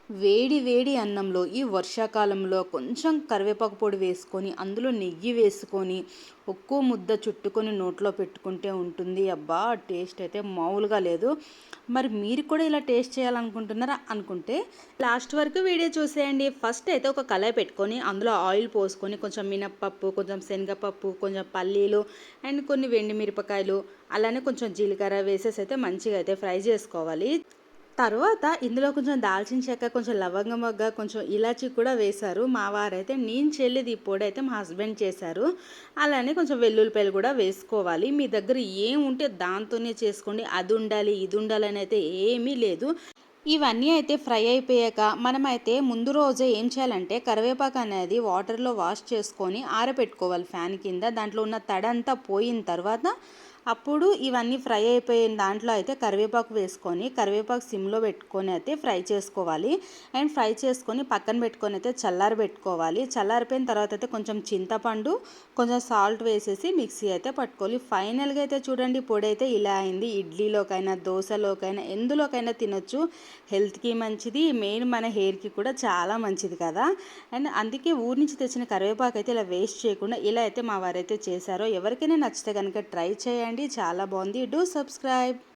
వేడి వేడి అన్నంలో ఈ వర్షాకాలంలో కొంచెం కరివేపాకు పొడి వేసుకొని అందులో నెయ్యి వేసుకొని ఒక్కో ముద్ద చుట్టుకొని నోట్లో పెట్టుకుంటే ఉంటుంది. అబ్బా, టేస్ట్ అయితే మామూలుగా లేదు. మరి మీరు కూడా ఇలా టేస్ట్ చేయాలనుకుంటున్నారా? అనుకుంటే లాస్ట్ వరకు వీడియో చూసేయండి. ఫస్ట్ అయితే ఒక కళాయి పెట్టుకొని అందులో ఆయిల్ పోసుకొని కొంచెం మినప్పప్పు, కొంచెం శనగపప్పు, కొంచెం పల్లీలు అండ్ కొన్ని వెండి మిరపకాయలు, అలానే కొంచెం జీలకర్ర వేసేసి అయితే మంచిగా అయితే ఫ్రై చేసుకోవాలి. తర్వాత ఇందులో కొంచెం దాల్చిన చెక్క, కొంచెం లవంగ మొగ్గ, కొంచెం ఇలాచి కూడా వేశారు మా వారైతే. నేను చేయలేదు, ఈ పొడి అయితే మా హస్బెండ్ చేశారు. అలానే కొంచెం వెల్లుల్లిపాయలు కూడా వేసుకోవాలి. మీ దగ్గర ఏం ఉంటే దాంతోనే చేసుకోండి. అది ఉండాలి ఇది ఉండాలని అయితే ఏమీ లేదు. ఇవన్నీ అయితే ఫ్రై అయిపోయాక మనమైతే ముందు రోజే ఏం చేయాలంటే కరివేపాకు అనేది వాటర్లో వాష్ చేసుకొని ఆరబెట్టుకోవాలి ఫ్యాన్ కింద. దాంట్లో ఉన్న తడంతా పోయిన తర్వాత అప్పుడు ఇవన్నీ ఫ్రై అయిపోయిన దాంట్లో అయితే కరివేపాకు వేసుకొని కరివేపాకు సిమ్లో పెట్టుకొని అయితే ఫ్రై చేసుకోవాలి. అండ్ ఫ్రై చేసుకొని పక్కన పెట్టుకొని అయితే చల్లారబెట్టుకోవాలి. చల్లారిపోయిన తర్వాత అయితే కొంచెం చింతపండు, కొంచెం సాల్ట్ వేసేసి మిక్సీ అయితే పట్టుకోవాలి. ఫైనల్గా అయితే చూడండి, పొడి అయితే ఇలా అయింది. ఇడ్లీలోకైనా దోశలోకైనా ఎందులోకైనా తినొచ్చు. హెల్త్కి మంచిది, మెయిన్ మన హెయిర్కి కూడా చాలా మంచిది కదా. అండ్ అందుకే ఊరి నుంచి తెచ్చిన కరివేపాకు అయితే ఇలా వేస్ట్ చేయకుండా ఇలా అయితే మా వారైతే చేశారో. ఎవరికైనా నచ్చితే కనుక ట్రై చేయండి, చాలా బాగుంది. Do subscribe.